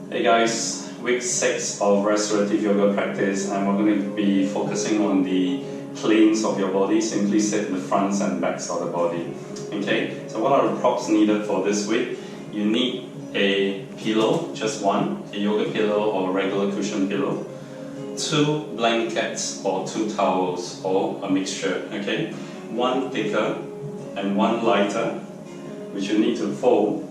Hey guys, week 6 of restorative yoga practice, and we're going to be focusing on the planes of your body, simply said the fronts and backs of the body. Okay, so what are the props needed for this week? You need a pillow, just one, a yoga pillow or a regular cushion pillow, 2 blankets or 2 towels or a mixture, okay? 1 thicker and 1 lighter, which you need to fold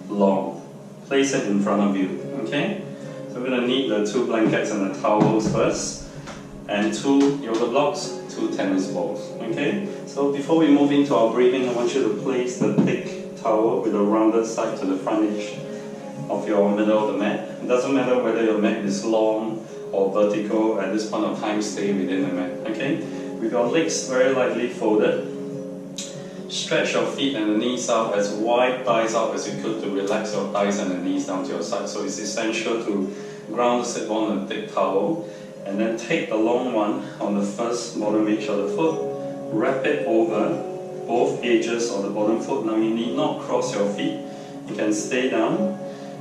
long. Place it in front of you, okay? So we're going to need the 2 blankets and the towels first, and 2 yoga blocks, 2 tennis balls, okay? So before we move into our breathing, I want you to place the thick towel with a rounded side to the front edge of your middle of the mat. It doesn't matter whether your mat is long or vertical, at this point of time stay within the mat, okay? With your legs very lightly folded, stretch your feet and the knees out, as wide thighs out as you could to relax your thighs and the knees down to your side. So it's essential to ground the sit bone on a thick towel, and then take the long one on the first bottom edge of the foot, wrap it over both edges of the bottom foot. Now you need not cross your feet, you can stay down,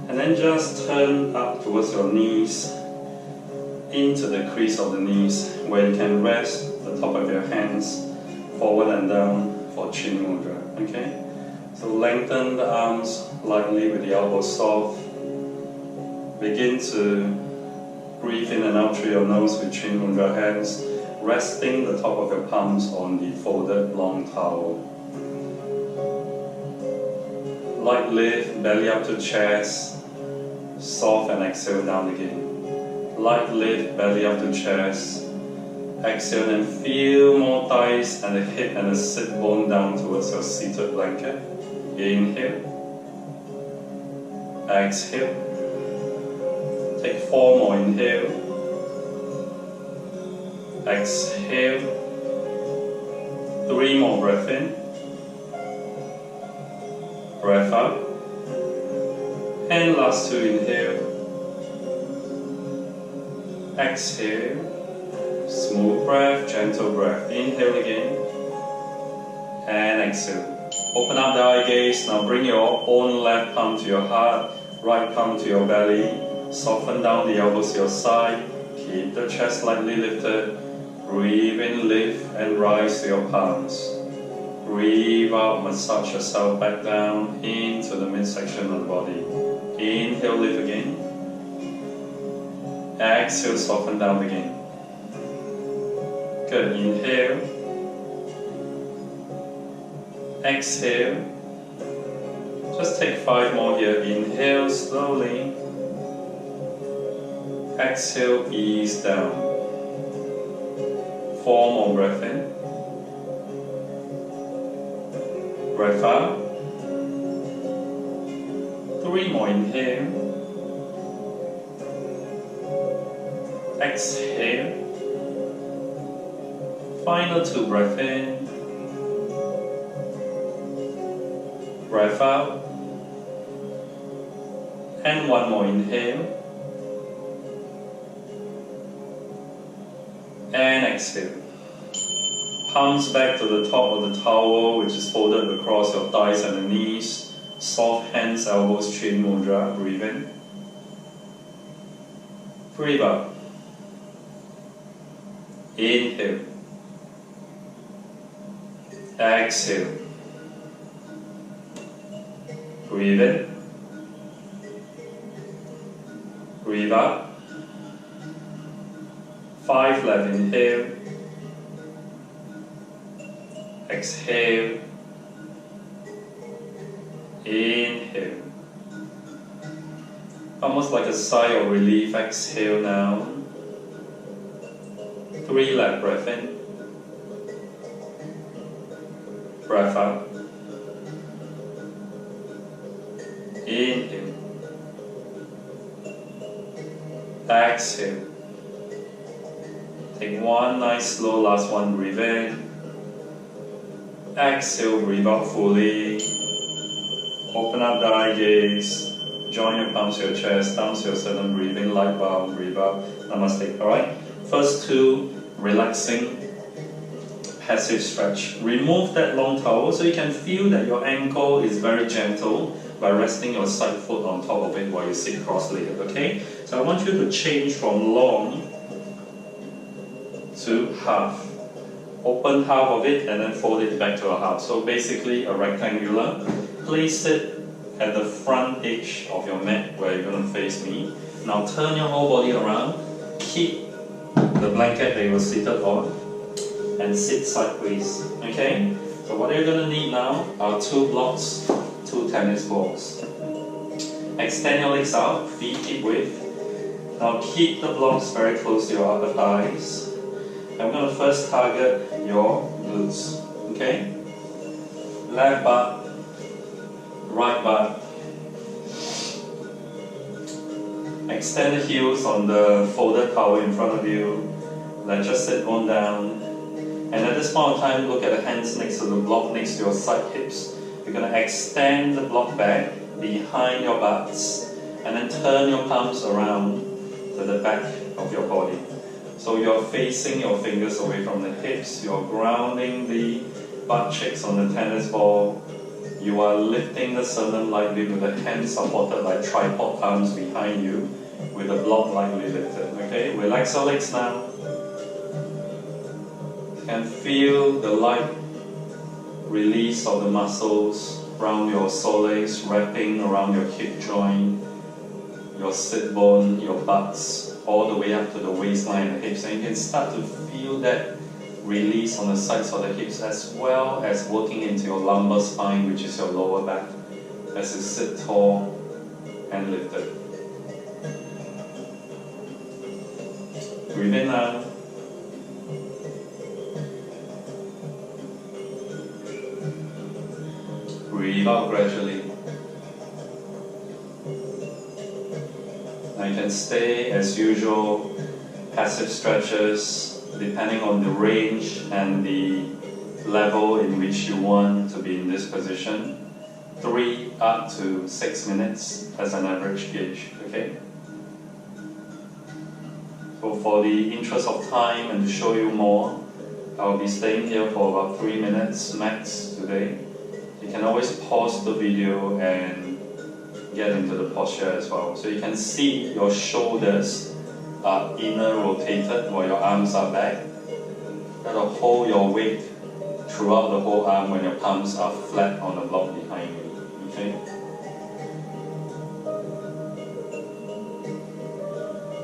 and then just turn up towards your knees, into the crease of the knees, where you can rest the top of your hands forward and down for chin mudra, okay? So lengthen the arms lightly with the elbows soft. Begin to breathe in and out through your nose with chin mudra hands, resting the top of your palms on the folded long towel. Light lift, belly up to chest, soft, and exhale down again. Light lift, belly up to chest, exhale and feel more thighs and the hip and the sit bone down towards your seated blanket. Inhale. Exhale. Take 4 more. Inhale. Exhale. 3 more. Breath in. Breath out. And last 2. Inhale. Exhale. Smooth breath, gentle breath. Inhale again. And exhale. Open up the eye gaze. Now bring your own left palm to your heart, right palm to your belly. Soften down the elbows to your side. Keep the chest lightly lifted. Breathe in, lift and rise to your palms. Breathe out, massage yourself back down into the midsection of the body. Inhale, lift again. Exhale, soften down again. Good. Inhale. Exhale. Just take 5 more here. Inhale slowly. Exhale, ease down. 4 more. Breath in. Breath out. 3 more. Inhale. Exhale. Final 2. Breath in. Breath out. And 1 more. Inhale. And exhale. Palms back to the top of the towel, which is folded across your thighs and the knees. Soft hands, elbows, chin mudra. Breathe in. Breathe out. Inhale. Exhale. Breathe in. Breathe out. 5 left. Inhale. Exhale. Inhale. Almost like a sigh of relief. Exhale now. 3 left. Breath in. Breath out. Inhale. Exhale. Take 1 nice slow last one. Breathe in. Exhale. Breathe out fully. Open up the eye gaze. Join your palms to your chest, down to your sternum. Breathe in, light bow. Breathe out. Namaste. Alright. First 2 relaxing passive stretch. Remove that long towel so you can feel that your ankle is very gentle by resting your side foot on top of it while you sit cross-legged, okay? So I want you to change from long to half. Open half of it and then fold it back to a half. So basically a rectangular. Place it at the front edge of your mat where you're going to face me. Now turn your whole body around. Keep the blanket that you were seated on and sit sideways, okay? So what you're going to need now are 2 blocks, 2 tennis balls. Extend your legs out, feet hip width. Now keep the blocks very close to your upper thighs. I'm going to first target your glutes, okay? Left butt, right butt. Extend the heels on the folded towel in front of you. Then just sit one down. And at this point of time, look at the hands next to the block, next to your side hips. You're going to extend the block back behind your butts and then turn your palms around to the back of your body. So you're facing your fingers away from the hips, you're grounding the butt cheeks on the tennis ball, you are lifting the sternum lightly with the hands supported like tripod arms behind you, with the block lightly lifted. Okay, relax your legs now. You can feel the light release of the muscles around your soles, wrapping around your hip joint, your sit bone, your buttocks, all the way up to the waistline and the hips. And you can start to feel that release on the sides of the hips, as well as working into your lumbar spine, which is your lower back, as you sit tall and lifted. Breathe in now. Breathe out gradually. Now you can stay as usual, passive stretches, depending on the range and the level in which you want to be in this position. 3 up to 6 minutes as an average gauge, okay? So for the interest of time and to show you more, I'll be staying here for about 3 minutes max today. You can always pause the video and get into the posture as well. So you can see your shoulders are inner rotated while your arms are back. That'll hold your weight throughout the whole arm when your palms are flat on the block behind you. Okay?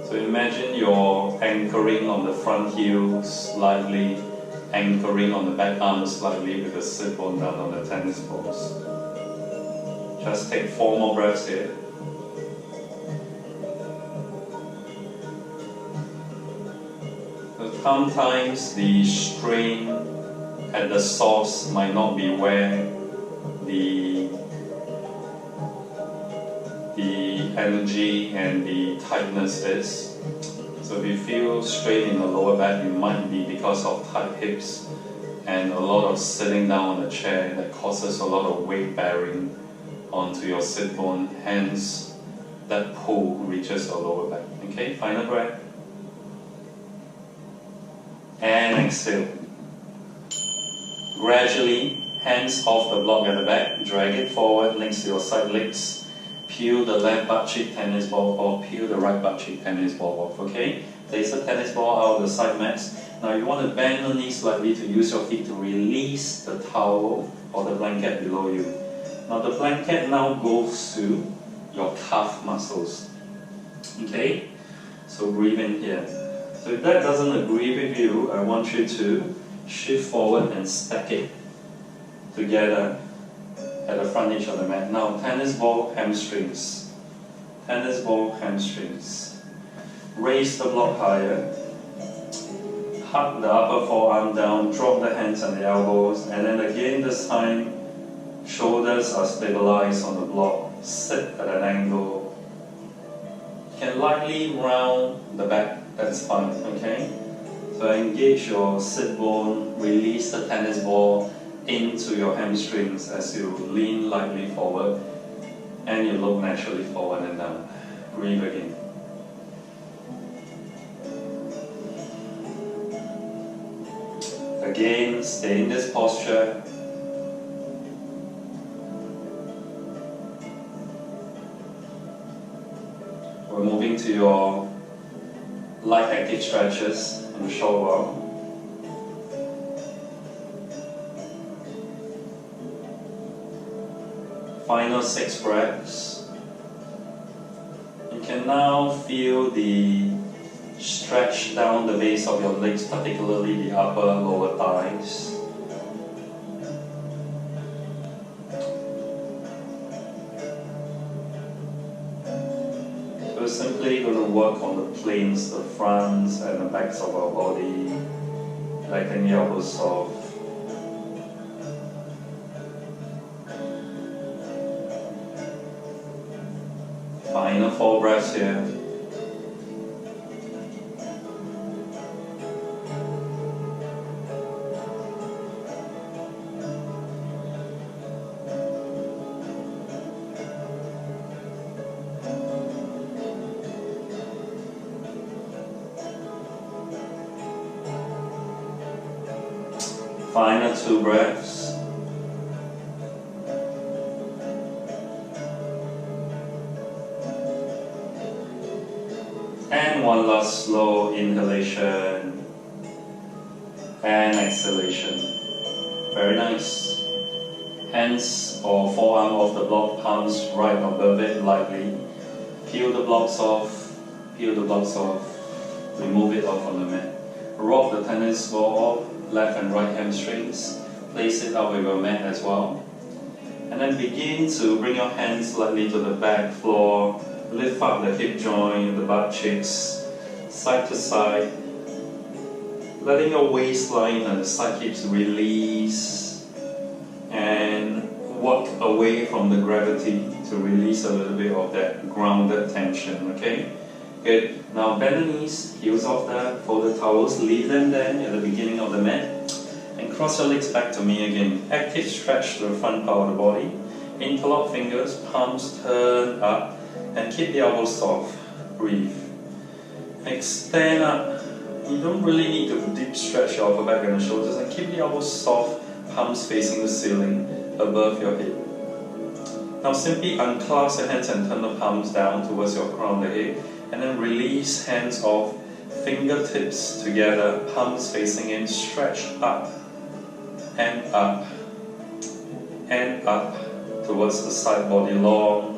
So imagine you're anchoring on the front heel slightly, anchoring on the back arm slightly with the sit bone down on the tennis balls. Just take 4 more breaths here. So sometimes the strain at the source might not be where the energy and the tightness is. So if you feel strain in the lower back, it might be because of tight hips and a lot of sitting down on the chair that causes a lot of weight bearing onto your sit bone, hence that pull reaches your lower back. Okay, final breath. And exhale. Gradually, hands off the block at the back, drag it forward next to your side legs. Peel the left butt cheek tennis ball off, peel the right butt cheek tennis ball off, okay? Place the tennis ball out of the side mats. Now you want to bend your knees slightly to use your feet to release the towel or the blanket below you. Now the blanket now goes to your calf muscles, okay? So breathe in here. So if that doesn't agree with you, I want you to shift forward and stack it together at the front edge of the mat. Now tennis ball hamstrings. Tennis ball hamstrings. Raise the block higher. Hug the upper forearm down, drop the hands and the elbows, and then again this time, shoulders are stabilized on the block. Sit at an angle. You can lightly round the back, that's fine, okay? So engage your sit bone, release the tennis ball into your hamstrings as you lean lightly forward and you look naturally forward and down. Breathe again. Again, stay in this posture. we're moving to your light active stretches in a short while. Final 6 breaths. You can now feel the stretch down the base of your legs, particularly the upper lower thighs. So we're simply going to work on the planes, the fronts and the backs of our body, letting the elbows soft. Final 4 breaths here. Final 2 breaths. And one last slow inhalation and exhalation. Very nice. Hands or forearm of the block, palms right above it lightly. Peel the blocks off, peel the blocks off, remove it off from the mat. Rock the tennis ball off, left and right hamstrings. Place it out with your mat as well. And then begin to bring your hands slightly to the back floor. Lift up the hip joint, the butt cheeks, side to side. Letting your waistline and the side hips release. And walk away from the gravity to release a little bit of that grounded tension, okay? Good. Now bend the knees, heels off the folded towels, leave them there at the beginning of the mat. And cross your legs back to me again. Active stretch to the front part of the body. Interlock fingers, palms turn up. And keep the elbows soft. Breathe. Extend up. You don't really need to deep stretch your upper back and the shoulders. And keep the elbows soft, palms facing the ceiling above your head. Now simply unclasp your hands and turn the palms down towards your crown of the head. And then release hands off, fingertips together, palms facing in, stretch up and up and up towards the side body long,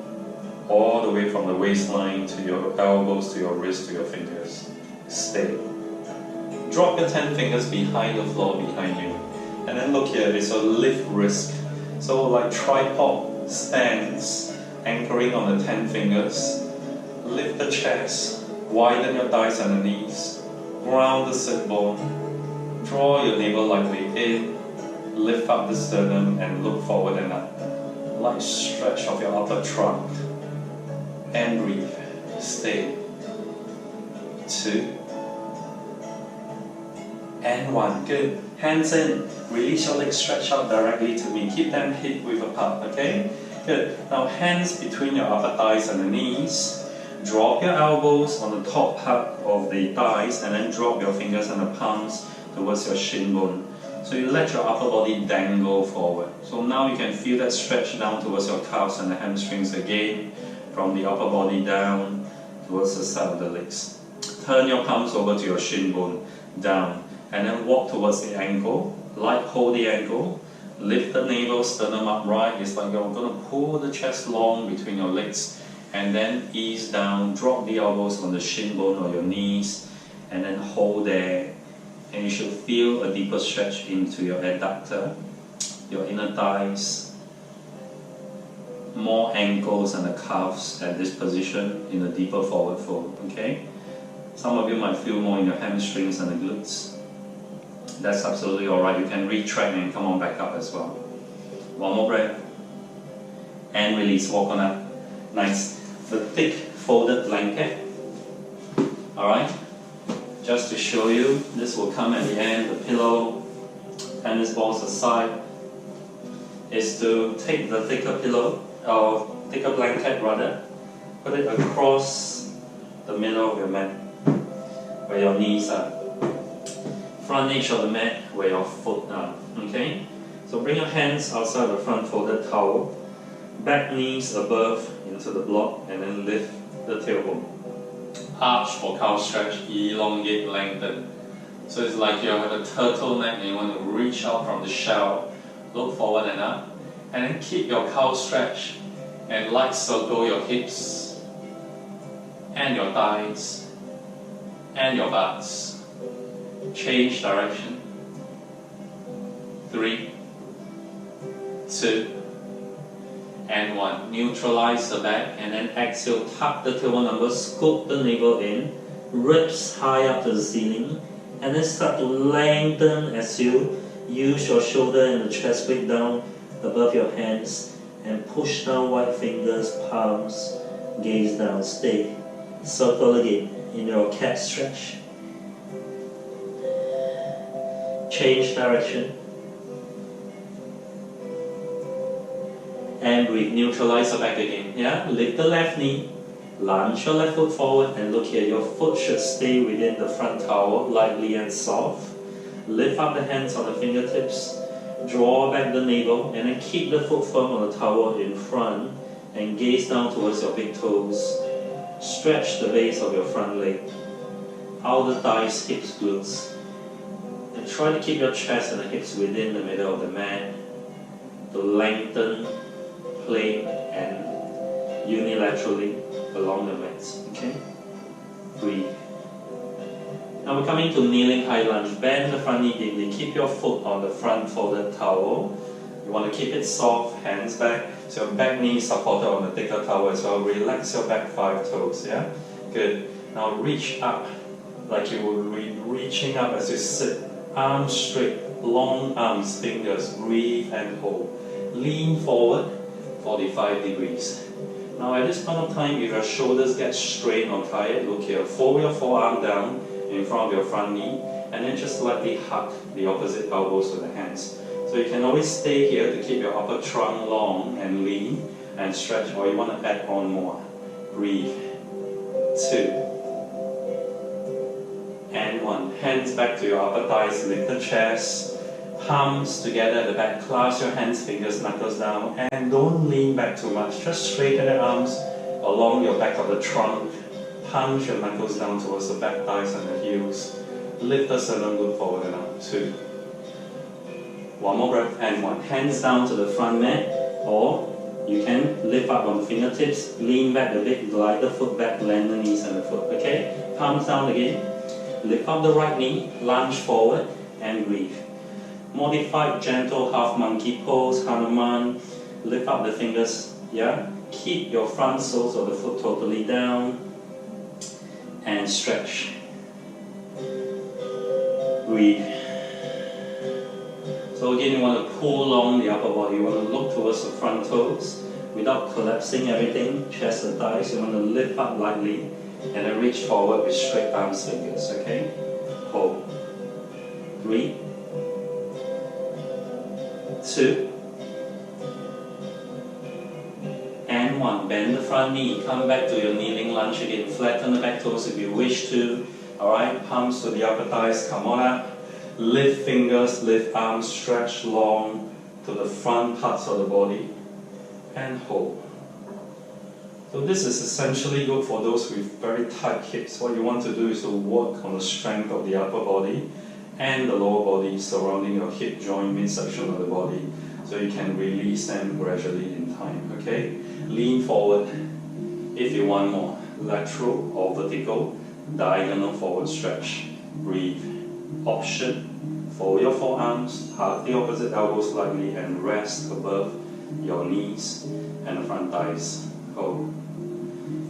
all the way from the waistline to your elbows, to your wrists, to your fingers. Stay. Drop your 10 fingers behind the floor behind you. And then look here, it's a lift wrist. So like tripod stance, anchoring on the 10 fingers. Lift the chest, widen your thighs and the knees. Ground the sit bone. Draw your navel lightly in. Lift up the sternum and look forward and up. Light stretch of your upper trunk. And breathe. Stay. 2 and 1. Good. Hands in. Release your legs, stretch out directly to me. Keep them hip width apart, okay? Good. Now hands between your upper thighs and the knees. Drop your elbows on the top part of the thighs and then drop your fingers and the palms towards your shin bone. So you let your upper body dangle forward. So now you can feel that stretch down towards your calves and the hamstrings again. From the upper body down towards the side of the legs. Turn your palms over to your shin bone, down, and then walk towards the ankle. Light hold the ankle, lift the navel, sternum upright. It's like you're going to pull the chest long between your legs, and then ease down, drop the elbows on the shin bone or your knees, and then hold there. And you should feel a deeper stretch into your adductor, your inner thighs. More ankles and the calves at this position in a deeper forward fold, okay? Some of you might feel more in your hamstrings and the glutes. That's absolutely alright. You can retract and come on back up as well. One more breath. And release, walk on up. Nice. The thick folded blanket. Alright? Just to show you, this will come at the end, the pillow, tennis balls aside, is to take the thicker pillow, or thicker blanket rather, put it across the middle of your mat, where your knees are. Front edge of the mat, where your foot are. Okay? So bring your hands outside the front folded towel, back knees above into the block, and then lift the tailbone. arch for cow stretch, elongate, lengthen. So it's like you have a turtleneck and you want to reach out from the shell, look forward and up, and then keep your cow stretch and light circle your hips and your thighs and your butts. Change direction. 3, 2, and 1. Neutralize the back and then exhale, tuck the tailbone number, scoop the navel in, ribs high up to the ceiling, and then start to lengthen as you use your shoulder and the chest blade down above your hands and push down white fingers, palms, gaze down, stay. Circle again in your cat stretch. Change direction. And breathe, neutralize the back again. Yeah, lift the left knee, lunge your left foot forward and look here. Your foot should stay within the front towel, lightly and soft. Lift up the hands on the fingertips, draw back the navel and then keep the foot firm on the towel in front and gaze down towards your big toes. Stretch the base of your front leg, outer thighs, hips, glutes. And try to keep your chest and the hips within the middle of the mat to lengthen, plane and unilaterally along the mat. Okay? Breathe. Now we're coming to kneeling high lunge. Bend the front knee deeply. Keep your foot on the front folded towel. You want to keep it soft, hands back. So your back knee is supported on the thicker towel as well. Relax your back 5 toes. Yeah? Good. Now reach up like you would be reaching up as you sit. Arms straight, long arms, fingers. Breathe and hold. Lean forward 45 degrees. Now at this point of time, if your shoulders get strained or tired, look here. Fold your forearm down in front of your front knee and then just lightly hug the opposite elbows with the hands. So you can always stay here to keep your upper trunk long and lean and stretch, or you want to add on more. Breathe. 2 and 1. Hands back to your upper thighs, lift the chest, palms together at the back, clasp your hands, fingers, knuckles down, and don't lean back too much. Just straighten the arms along your back of the trunk. Punch your knuckles down towards the back thighs and the heels. Lift the sternum, look forward and up. 2. One more breath and 1. Hands down to the front mat, or you can lift up on the fingertips, lean back a bit, glide the foot back, land the knees and the foot. Okay? Palms down again. Lift up the right knee, lunge forward and breathe. Modified gentle half monkey pose, Hanuman. Lift up the fingers. Yeah? Keep your front soles of the foot totally down. And stretch. Breathe. So again, you want to pull along the upper body. You want to look towards the front toes without collapsing everything, chest and thighs. You want to lift up lightly and then reach forward with straight arms, fingers. Okay? Hold. 3, 2, and 1. Bend the front knee. Come back to your kneeling lunge again. Flatten the back toes if you wish to. Alright, palms to the upper thighs. Come on up. Lift fingers, lift arms, stretch long to the front parts of the body. And hold. So this is essentially good for those with very tight hips. What you want to do is to work on the strength of the upper body and the lower body surrounding your hip joint midsection of the body, so you can release them gradually in time. Okay? Lean forward if you want more. Lateral or vertical, diagonal forward stretch. Breathe. Option. Fold your forearms, hug the opposite elbows slightly and rest above your knees and the front thighs. Hold.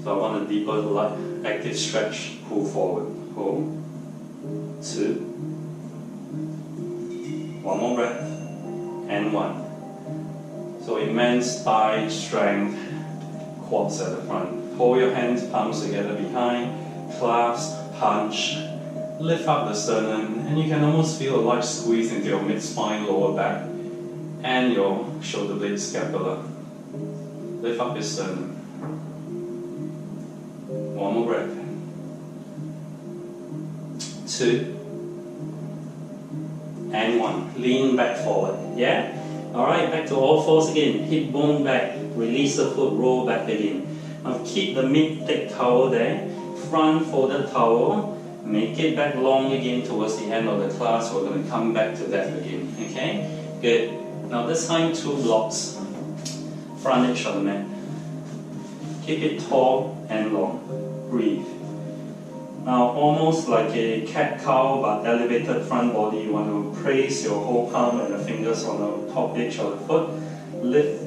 So I want a deeper, light, active stretch. Pull forward. Hold. 2. One more breath. And 1. So immense thigh strength, quads at the front. Hold your hands, palms together behind, clasp, punch, lift up the sternum, and you can almost feel a light squeeze into your mid-spine, lower back, and your shoulder blade scapula. Lift up your sternum. One more breath. 2. And 1. Lean back forward. Yeah? Alright, back to all fours again. Hip bone back. Release the foot, roll back again. Now keep the mid-thick towel there. front folded towel, make it back long again towards the end of the class. We're going to come back to that again. Okay? Good. Now this time 2 blocks. Front edge of the mat. Keep it tall and long. Breathe. Now almost like a cat-cow but elevated front body, you want to place your whole palm and the fingers on the top edge of the foot. Lift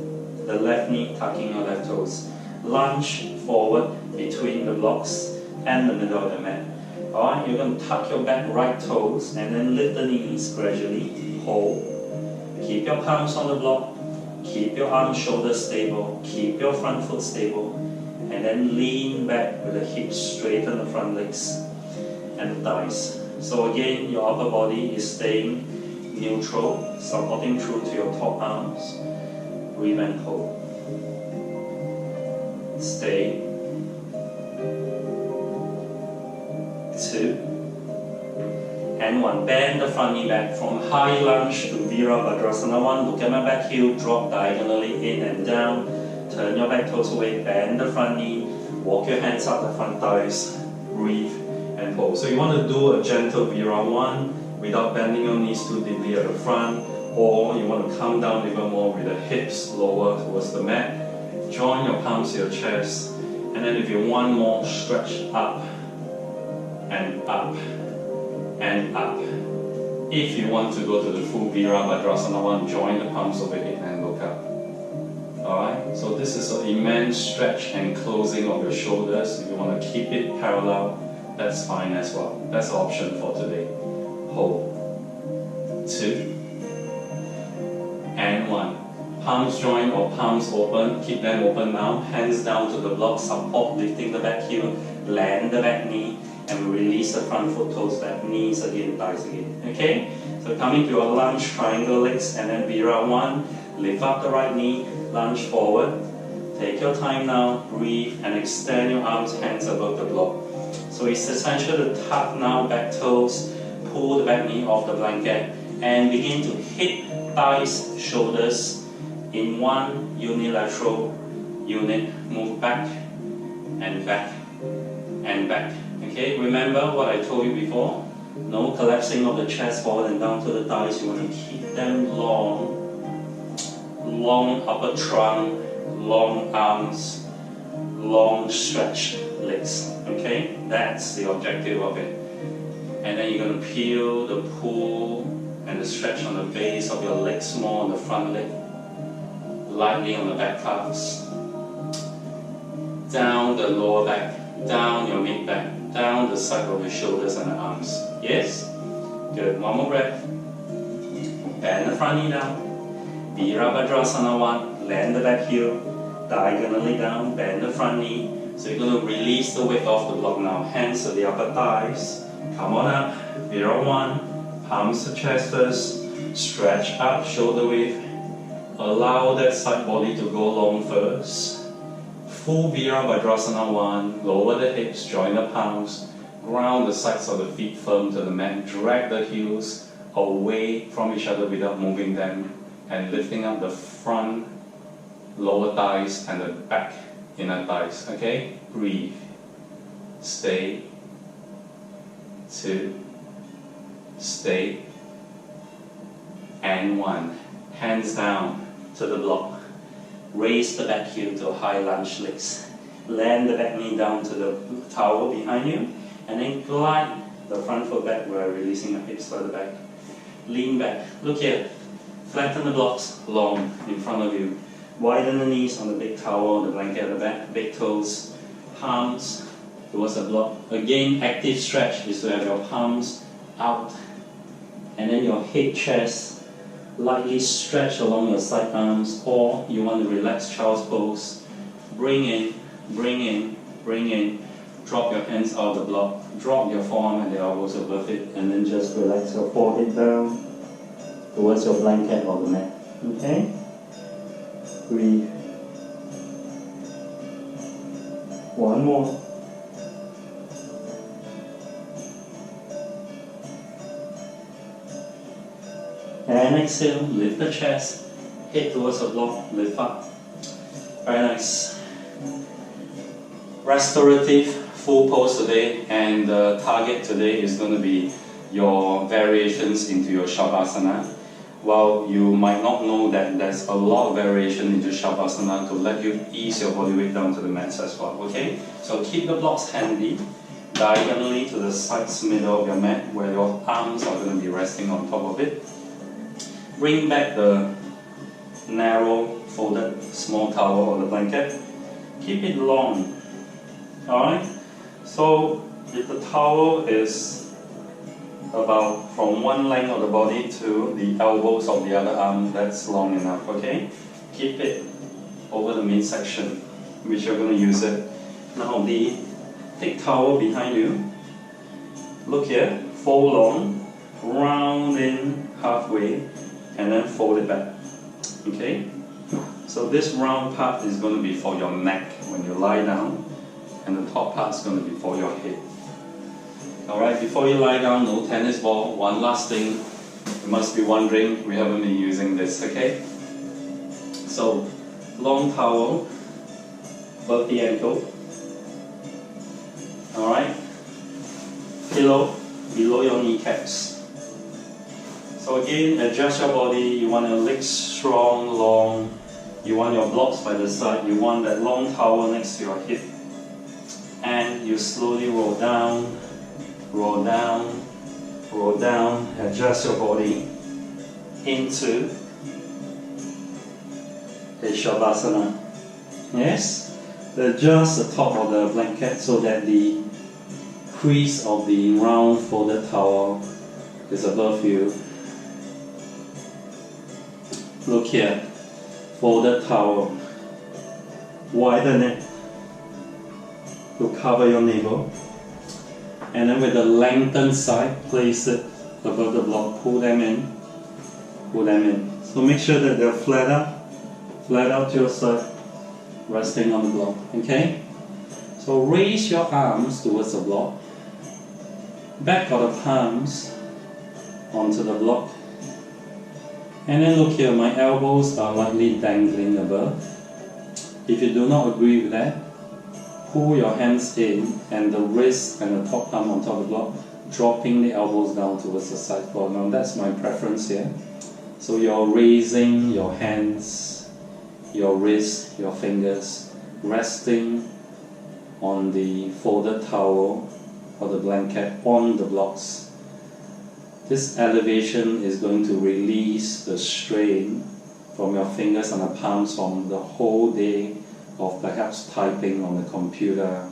the left knee, tucking your left toes. Lunge forward between the blocks and the middle of the mat. Alright, you're going to tuck your back right toes and then lift the knees gradually. Hold. Keep your palms on the block. Keep your arms, shoulders stable. Keep your front foot stable. And then lean back with the hips, straighten the front legs and the thighs. So again, your upper body is staying neutral, supporting through to your top arms. Breathe and hold. Stay. 2 and 1. Bend the front knee back from high lunge to Virabhadrasana 1. Look at my back heel, drop diagonally in and down. Turn your back toes away, bend the front knee, walk your hands up the front thighs, breathe and hold. So you want to do a gentle Vira 1 without bending your knees too deeply at the front, or you want to come down even more with the hips lower towards the mat. Join your palms to your chest, and then if you want more, stretch up and up and up. If you want to go to the full Virabhadrasana 1, join the palms overhead and look up. Alright, so this is an immense stretch and closing of your shoulders. If you want to keep it parallel, that's fine as well. That's an option for today. Hold. 2 and 1. Palms join or palms open. Keep them open now. Hands down to the block. Support, lifting the back heel. Land the back knee. And we release the front foot, toes back, knees again, thighs again. Okay? So coming to a lunge, triangle legs, and then Vira 1. Lift up the right knee. Lunge forward. Take your time now. Breathe and extend your arms, hands above the block. So it's essential to tuck now back toes. Pull the back knee off the blanket. And begin to hit thighs, shoulders in one unilateral unit. Move back and back and back. Okay, remember what I told you before? No collapsing of the chest forward and down to the thighs. You want to keep them long. Long upper trunk, long arms, long stretched legs. Okay, that's the objective of it. And then you're going to peel the pull and the stretch on the base of your legs more on the front leg, lightly on the back calves, down the lower back, down your mid back, down the side of your shoulders and the arms. Yes? Good. One more breath. Bend the front knee down. Virabhadrasana 1. Land the back heel. Diagonally down. Bend the front knee. So you're going to release the weight off the block now. Hands to the upper thighs. Come on up. Vira 1. Palms to chest first. Stretch up. Shoulder width. Allow that side body to go long first. Full Virabhadrasana 1. Lower the hips. Join the palms. Ground the sides of the feet firm to the mat. Drag the heels away from each other without moving them. And lifting up the front lower thighs and the back inner thighs. Okay? Breathe. Stay. 2. Stay. And 1. Hands down to the block. Raise the back heel to high lunge legs. Land the back knee down to the towel behind you. And then glide the front foot back while releasing the hips further back. Lean back. Look here. Flatten the blocks long in front of you. Widen the knees on the big towel, on the blanket at the back. Big toes. Palms towards the block. Again, active stretch is to have your palms out. And then your head, chest lightly stretch along your side arms. Or you want to relax child's pose. Bring in, bring in, bring in. Drop your hands out of the block. Drop your forearm and the elbows above it. And then just relax your forehead down towards your blanket or the mat. Okay? Breathe. One more. And exhale, lift the chest, head towards the block, lift up. Very nice. Restorative full pose today, and the target today is going to be your variations into your Shavasana. Well, you might not know that there's a lot of variation into Shavasana to let you ease your body weight down to the mats as well, okay? So keep the blocks handy, diagonally to the sides middle of your mat where your arms are going to be resting on top of it. Bring back the narrow folded small towel or the blanket. Keep it long, alright? So if the towel is about from one length of the body to the elbows of the other arm, that's long enough, okay? Keep it over the midsection, which you're going to use it. Now the thick towel behind you, look here, fold long, round in halfway, and then fold it back, okay? So this round part is going to be for your neck when you lie down, and the top part is going to be for your head. Alright, before you lie down, no tennis ball. One last thing, you must be wondering, we haven't been using this, okay? So, long towel above the ankle. Alright, pillow below your kneecaps. So again, adjust your body. You want your legs strong, long. You want your blocks by the side. You want that long towel next to your hip. And you slowly roll down. Roll down, roll down, adjust your body into a Shavasana. Yes? Adjust the top of the blanket so that the crease of the round folded towel is above you. Look here, folded towel. Widen it to cover your navel. And then with the lengthened side, place it above the block, pull them in, pull them in. So make sure that they're flat out to your side, resting on the block, okay? So raise your arms towards the block, back of the palms onto the block, and then look here, my elbows are lightly dangling above. If you do not agree with that, pull your hands in and the wrist and the top palm on top of the block, dropping the elbows down towards the side floor. Now that's my preference here. So you're raising your hands, your wrist, your fingers, resting on the folded towel or the blanket on the blocks. This elevation is going to release the strain from your fingers and the palms from the whole day of perhaps typing on the computer.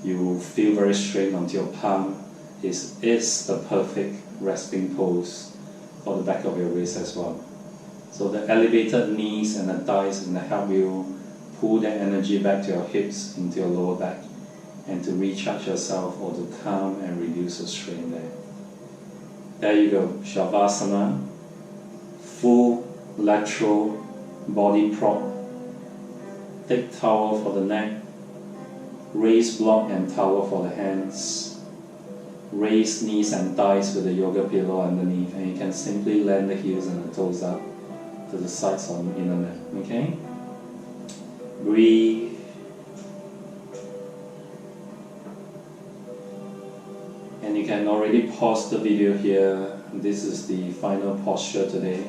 You feel very strained onto your palm. Is the perfect resting pose for the back of your wrist as well. So the elevated knees and the thighs is going to help you pull that energy back to your hips, into your lower back, and to recharge yourself or to calm and reduce the strain there. There you go, Shavasana, full lateral body prop. Thick towel for the neck, raised block and towel for the hands, raised knees and thighs with the yoga pillow underneath, and you can simply land the heels and the toes up to the sides on the inner mat, okay? Breathe. And you can already pause the video here. This is the final posture today.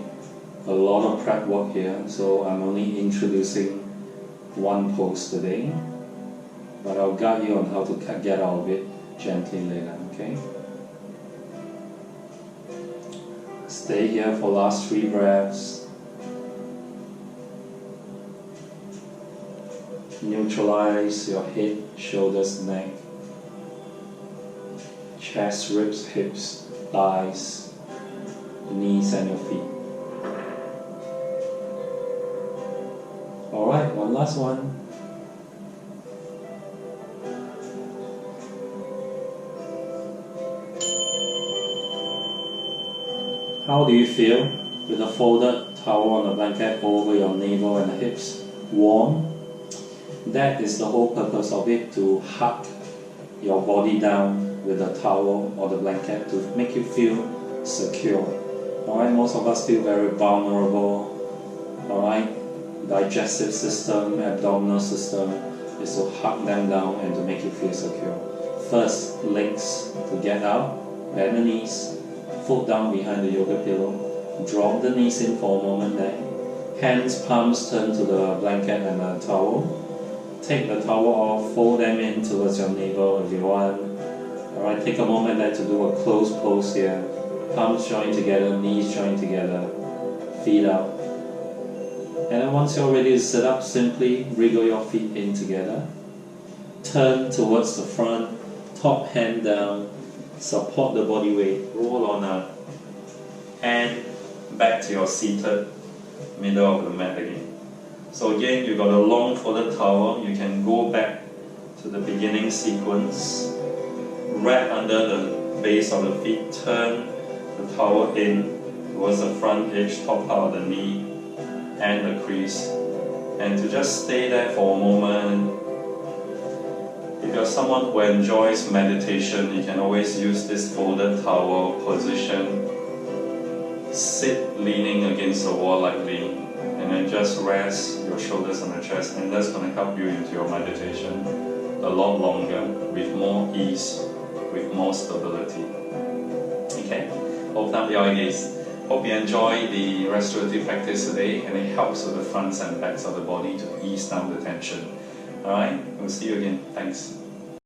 A lot of prep work here, so I'm only introducing one pose today, but I'll guide you on how to get out of it gently later, okay? Stay here for last 3 breaths. Neutralize your head, shoulders, neck, chest, ribs, hips, thighs, knees and your feet. Alright, one last one. How do you feel with a folded towel on the blanket over your navel and the hips? Warm? That is the whole purpose of it, to hug your body down with the towel or the blanket to make you feel secure. Alright, most of us feel very vulnerable. Alright, digestive system, abdominal system is to hug them down and to make you feel secure. First, legs to get out, bend the knees, foot down behind the yoga pillow, drop the knees in for a moment there. Hands, palms turn to the blanket and the towel. Take the towel off, fold them in towards your navel if you want. Alright, take a moment there to do a closed pose here. Palms join together, knees join together, feet up. And then once you're ready to sit up, simply wriggle your feet in together. Turn towards the front, top hand down, support the body weight, roll on up, and back to your seated middle of the mat again. So again, you've got a long folded towel, you can go back to the beginning sequence, wrap under the base of the feet, turn the towel in towards the front edge, top part of the knee and the crease, and to just stay there for a moment. If you're someone who enjoys meditation, you can always use this folded towel position. Sit leaning against the wall lightly, and then just rest your shoulders on the chest, and that's going to help you into your meditation a lot longer, with more ease, with more stability. Okay, open up your eyes. Hope you enjoy the restorative practice today, and it helps with the fronts and backs of the body to ease down the tension. Alright, we'll see you again. Thanks.